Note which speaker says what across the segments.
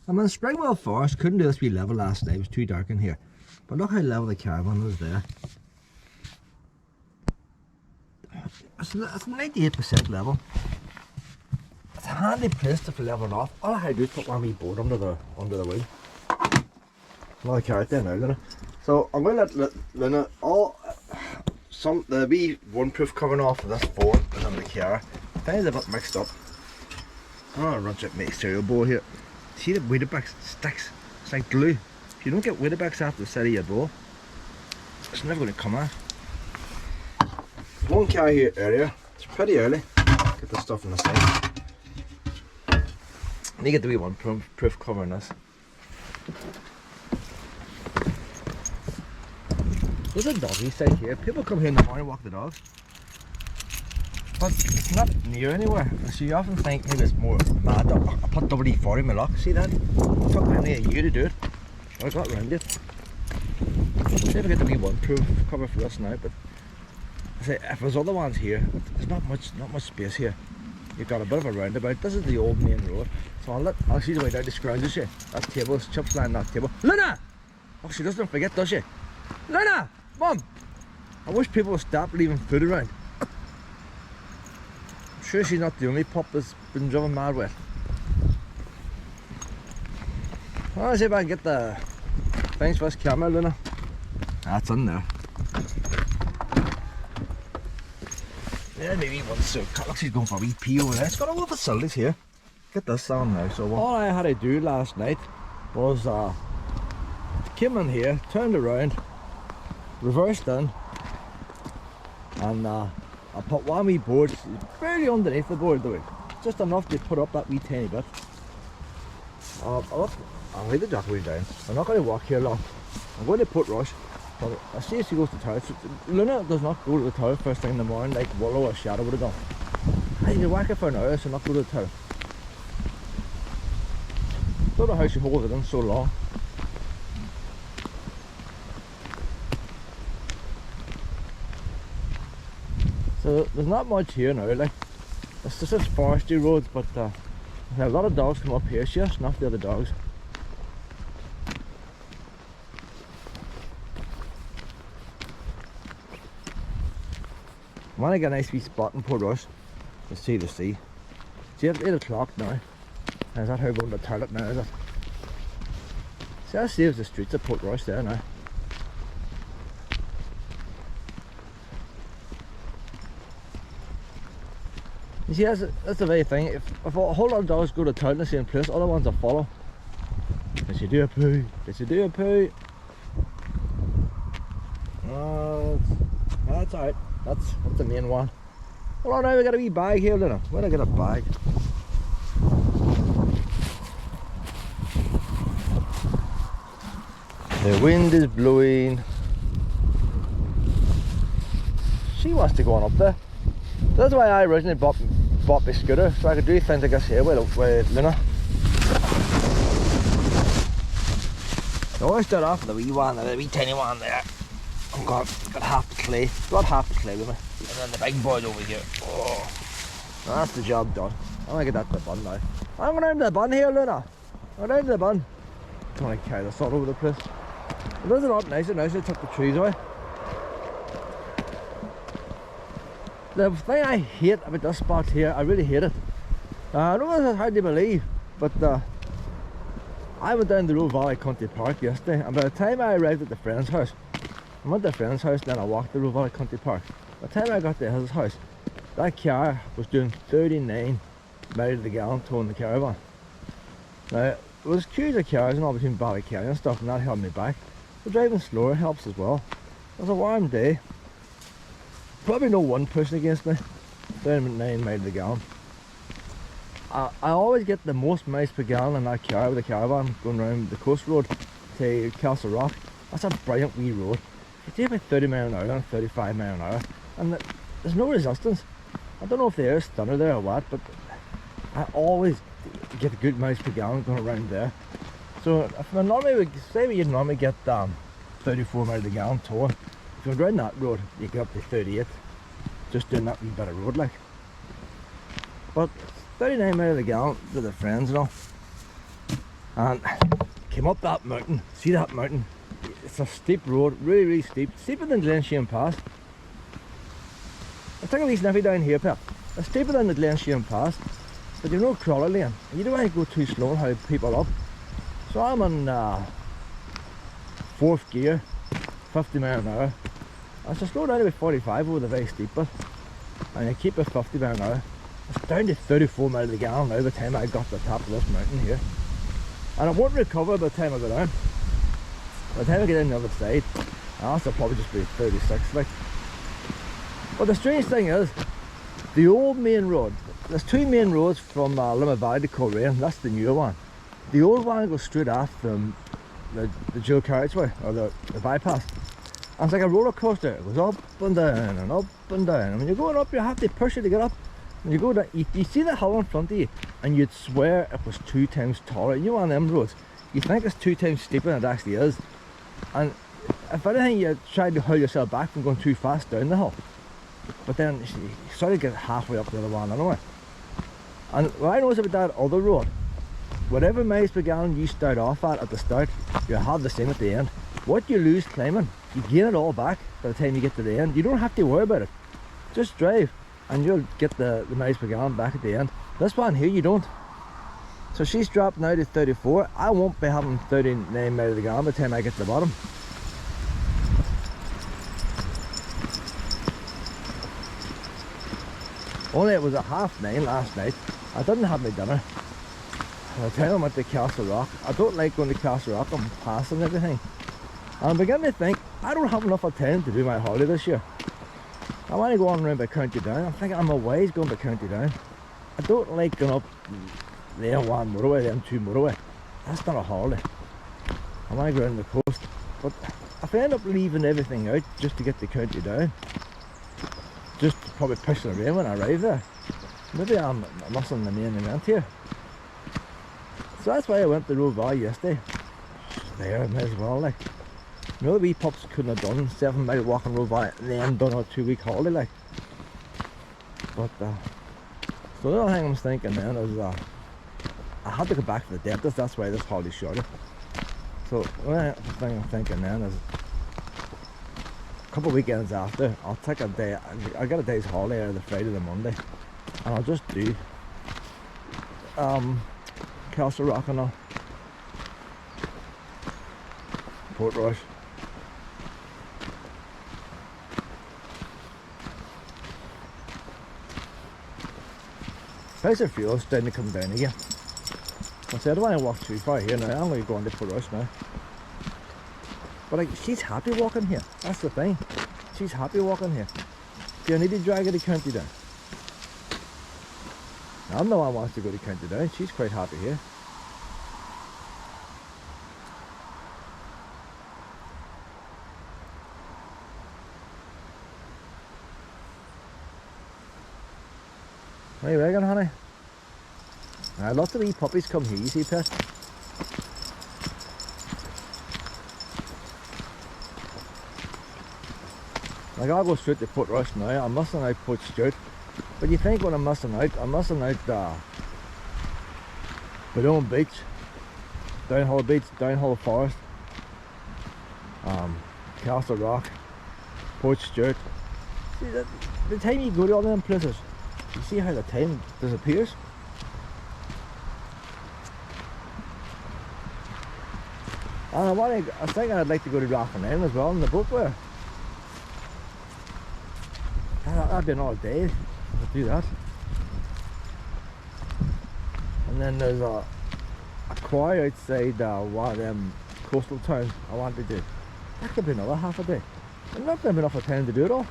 Speaker 1: I'm in Springwell Forest. Couldn't do this wee level last night. It was too dark in here. But look how level the caravan is there. It's 98% level. It's a handy place to level it off. All I had to do is put one wee board under the wheel. Another carrot there now, Luna. So I'm going to let Luna the wee waterproof covering off of this board and under the car. Things a bit mixed up. I'm going to run out my exterior board here. See the Weetabix sticks? It's like glue. If you don't get Weetabix after the side of your bowl, it's never going to come out. One car here earlier. It's pretty early. Get the stuff on the side. I need to get the wee waterproof cover on this. There's a doggy side here. People come here in the morning and walk the dogs. But it's not near anywhere. So you often think maybe it's more mad. I put WD-40 in my lock. See that? It took me a year to do it. I got around it. See if I get the wee waterproof cover for this now. But I say if there's other ones here, there's not much space here. You've got a bit of a roundabout. This is the old main road. So I'll see the way down the scrounges here. That table, chips lying that table. Luna! Oh, she doesn't forget, does she? Luna! Mum! I wish people would stop leaving food around. I'm sure she's not the only pup that's been driven mad with. I'll see if I can get the things for this camera, Luna. That's in there. Yeah, maybe one so looks she's going for a wee pee over there. It's got all the facilities here. Get this on now. So all I had to do last night was came in here, turned around, reversed in, and I put one wee board barely underneath the board though, just enough to put up that wee tiny bit. I'll leave the jackery down. I'm not going to walk here long. I'm going to put Rush. I see if she goes to town. Luna does not go to the town first thing in the morning like Willow or Shadow would have done. I need to whack her for an hour so not go to the town. Don't know how she holds it in so long. So there's not much here now, like it's just forestry roads, but a lot of dogs come up here. She has snuffed the other dogs. I want to get a nice wee spot in Portrush to see the sea. See, it's 8 o'clock now. Is that her going to the toilet now, is it? See, that saves the streets of Portrush there now. You see, that's the very thing. If a whole lot of dogs go to town in the same place, other ones will follow. Did she do a poo? Did she do a poo? Oh, that's alright. That's the main one. Hold on now, we got a wee bag here, Luna. Where'd I get a bag? The wind is blowing. She wants to go on up there. That's why I originally bought my scooter, so I could do things like this here with Luna. I always start off with the wee one, the wee tiny one there. I've got half the clay. Got half the clay with me. And then the big boy over here. Oh, that's the job done. I'm gonna get that to the bun now. I'm going down to the bun here, Luna. I'm going down to the bun. I don't want to carry this all over the place. It is a lot nicer now, so I took the trees away. The thing I hate about this spot here, I really hate it. I don't know if it's hard to believe, but I went down the Roe Valley Country Park yesterday, and by the time I arrived at the friend's house, I went to a friend's house, then I walked the Roe Valley Country Park. By the time I got to his house, that car was doing 39 miles to the gallon towing the caravan. Now, it was queues of cars and all between Ballykelly and stuff, and that held me back. So driving slower helps as well. It was a warm day. Probably no one pushing against me. 39 miles to the gallon. I always get the most miles per gallon in that car with the caravan going around the coast road to Castle Rock. That's a brilliant wee road. You do about 30 miles an hour and 35 miles an hour, and there's no resistance. I don't know if the air's thinner there or what, but I always get a good miles per gallon going around there. So if I normally would say you'd normally get 34 miles a gallon towing, if you're around that road you get up to 38, just doing that wee bit of road like. But 39 miles a gallon to the friends and all. and came up that mountain. See that mountain? It's a steep road, really, really steep, steeper than Glen Shane Pass. I took a wee sniffy down here, Pep. It's steeper than the Glen Shane Pass, but you've no crawler lane. You don't want to go too slow and hold people up. So I'm in 4th gear, 50 miles an hour. I should slow down to about 45 over the very steep bit, and I keep it 50 miles an hour. It's down to 34 miles a gallon now by the time I got to the top of this mountain here. And I won't recover by the time I go down. By the time I get in the other side, I'll probably just be 36 like. But the strange thing is, the old main road, there's 2 main roads from Limerick Valley to Coleraine. That's the newer one. The old one goes straight after the dual carriageway, or the bypass. And it's like a roller coaster. It goes up and down and up and down. And when you're going up, you have to push it to get up. When you go down, you see the hill in front of you, and you'd swear it was 2 times taller. You know, on them roads, you think it's 2 times steeper than it actually is. And if anything, you try to hold yourself back from going too fast down the hill. But then you sort of get halfway up the other one anyway. And what I noticed about that other road, whatever miles per gallon you start off at the start, you have the same at the end. What you lose climbing, you gain it all back by the time you get to the end. You don't have to worry about it. Just drive and you'll get the miles per gallon back at the end. This one here, you don't. So she's dropped now to 34. I won't be having 39 miles per gallon by the time I get to the bottom. Only it was at 9:30 last night. I didn't have my dinner. By the time I went to Castle Rock, I don't like going to Castle Rock and passing everything. And I'm beginning to think, I don't have enough time to do my holiday this year. I want to go on around by County Down. I'm thinking I'm always going by County Down. I don't like going up the M1 motorway, the M2 motorway. That's not a holiday. I want to go around the coast. But if I end up leaving everything out just to get to County Down, just to probably push the rain when I arrive there, maybe I'm missing the main event here. So that's why I went to Roe Valley yesterday. There, may as well, like. You know, the wee pups couldn't have done 7 mile walk on Roe Valley and then done a 2-week holiday, like. But, so the other thing I'm thinking then is, I had to go back to the dentist, that's why this holiday's shorter. So, the other thing I'm thinking then is, a couple of weekends after, I'll take a day, I'll get a day's holiday out of the Friday to the Monday, and I'll just do, Castle Rock and all. Portrush. Price of fuel's starting to come down again. I said I don't want to walk too far here now. I'm going to go on to Portrush now. But like, she's happy walking here. That's the thing. She's happy walking here. Do I need to drag her to County Down? I'm the one who wants to go to County Down. She's quite happy here. What do you reckon, honey? Lots of wee puppies come here, you see, Pet? Like, I'll go straight to Portrush now. I'm missing out Port Stewart. But you think when I'm missing out Balloon Beach, Downhill Forest, Castle Rock, Port Stewart. See, the time you go to all them places, you see how the time disappears? And I think I'd like to go to Rockingham as well in the boatware. That'd be an all day to do that. And then there's a quarry outside one of them coastal towns I want to do. That could be another half a day. I'm not going to have enough time to do it all.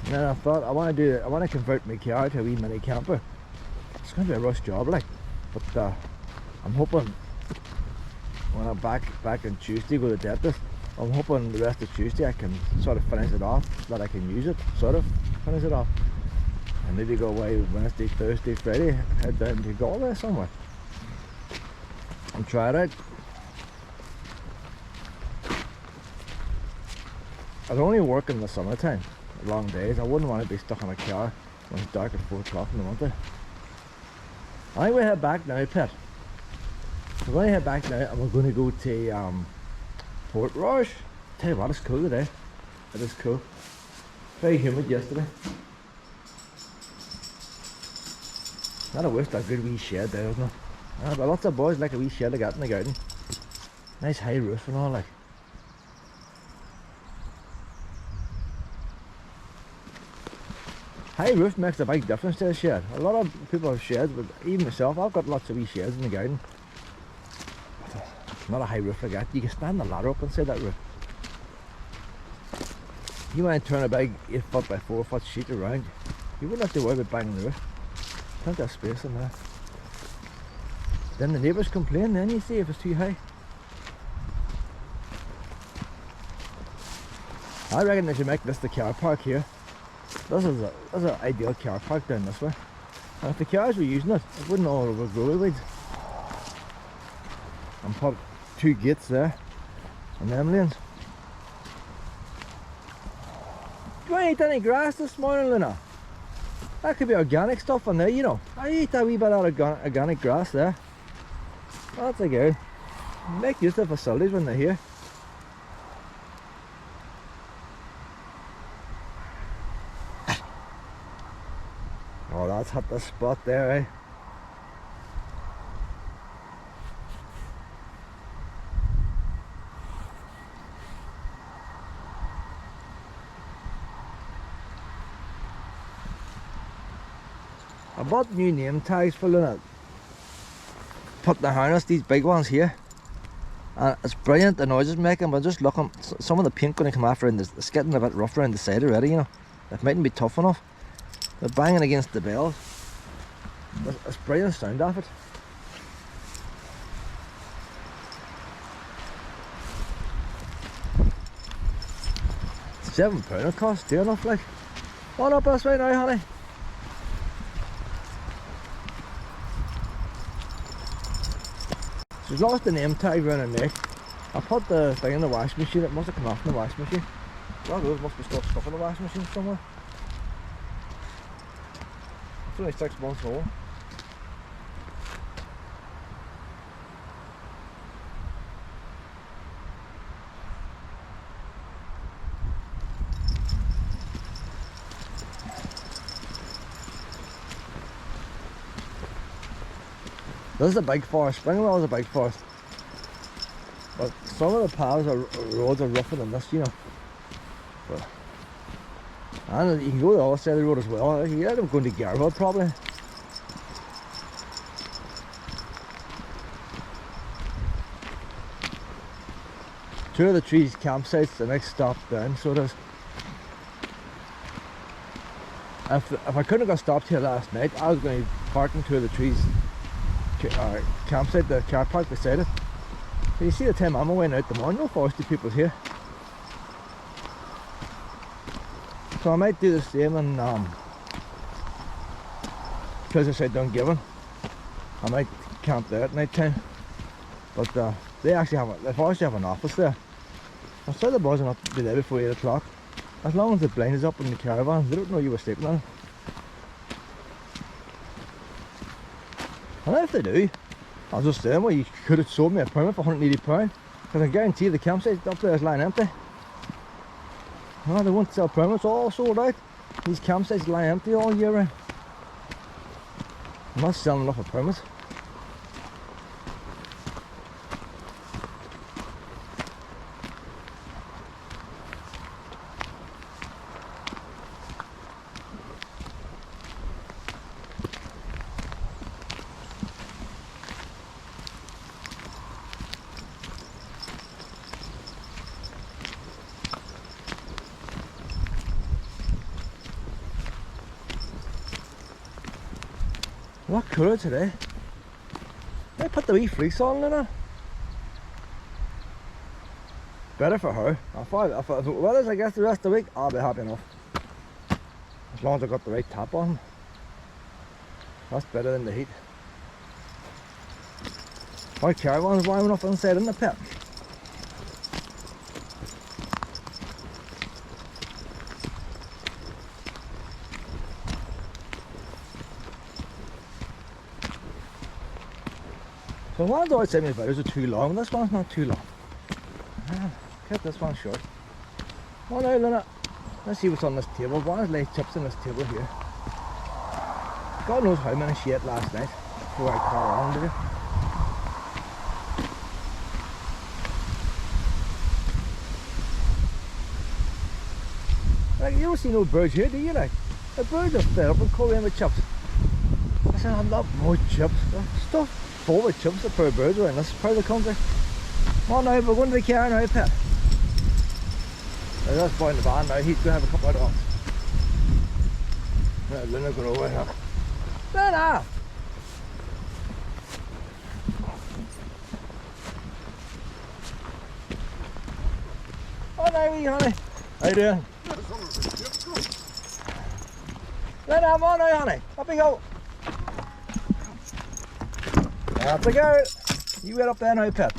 Speaker 1: And then I thought I want to convert my car to a wee mini camper. It's going to be a rush job, like, but I'm hoping when I'm back on Tuesday, go to the dentist. I'm hoping the rest of Tuesday I can sort of finish it off, so that I can use it, sort of finish it off, and maybe go away Wednesday, Thursday, Friday, head down to Galway somewhere and try it out. I'd only work in the summertime. long days. I wouldn't want to be stuck in a car when it's dark at 4 o'clock in the winter. I think we head back now, Pet. We're going to head back now and we're going to go to Portrush. Tell you what, it's cool today. It is cool. Very humid yesterday. Not a waste of a good wee shed there, isn't it? But lots of boys like a wee shed they got in the garden. Nice high roof and all, like. High roof makes a big difference to a shed. A lot of people have sheds, but even myself, I've got lots of wee sheds in the garden. Not a high roof like that. You can stand the ladder up inside that roof. You might turn a big 8 foot by 4 foot sheet around. You wouldn't have to worry about banging the roof. Plenty of space in there. Then the neighbours complain then, you see, if it's too high. I reckon they should make this the car park here. This is an ideal car park down this way. And if the cars were using it, it wouldn't all overgrow the weeds. And put 2 gates there and them lanes. Do you want to eat any grass this morning, Luna? That could be organic stuff in there, you know. I eat that wee bit of organic grass there. That's a good. Make use of the facilities when they're here. Oh, that's hit the spot there, eh? I bought new name tags for Luna. Put the harness, these big ones here. And it's brilliant, the noise it's making, but just look, some of the paint going to come after, and it's getting a bit rough around the side already, you know. It mightn't be tough enough. They're banging against the bells. It's brilliant sound off it. £7 it costs, dear enough, like. What up us right now, honey? She's lost the name tag around her neck. I put the thing in the washing machine, it must have come off in the washing machine. Well, those must be still stuck in the washing machine somewhere. It's only 6 months old. This is a big forest. Springwell is a big forest. But some of the paths or roads are rougher than this, you know. But, and you can go to the other side of the road as well. You end up going to Garwood probably. Two of the trees campsites, the next stop down, so it is. If I couldn't have got stopped here last night, I was going to park in 2 of the trees campsite, the car park beside it. So you see the time I'm away out the morning, no foresty people here. So I might do the same in because I said Dungiven. I might camp there at night time. But they actually have an office there. I said the boys are not to be there before 8 o'clock. As long as the blind is up in the caravan, they don't know you were sleeping on it. And if they do, I'll just say, well, you could have sold me a permit for £180, because I guarantee the campsite up there is lying empty. No, they won't sell permits, all sold out. These campsites lie empty all year round. I'm not selling enough of permits. A lot cooler today. I put the wee fleece on, Luna. Better for her. If the weather's like this the rest of the week, I'll be happy enough. As long as I got the right top on. That's better than the heat. My caravan's warm enough inside in the pit. The ones outside my videos are too long. This one's not too long. Cut this one short. Oh no, Luna. Let's see what's on this table. One lay chips on this table here. God knows how many she ate last night before I caught on to it. Like, you don't see no birds here, do you? Like, the birds are fed up and call in with chips. I said, I'm not more chips. Stuff full with chips that poor birds are in this part of the country. Come on now, we're going to the car now, pet. Now, that's boy in the van now, he's going to have a couple of dogs. Now, Luna's going over here. Luna! Oh, there we honey. How you doing? Luna, come on now, honey. Up we go. Up we go. You wait up there now, pet.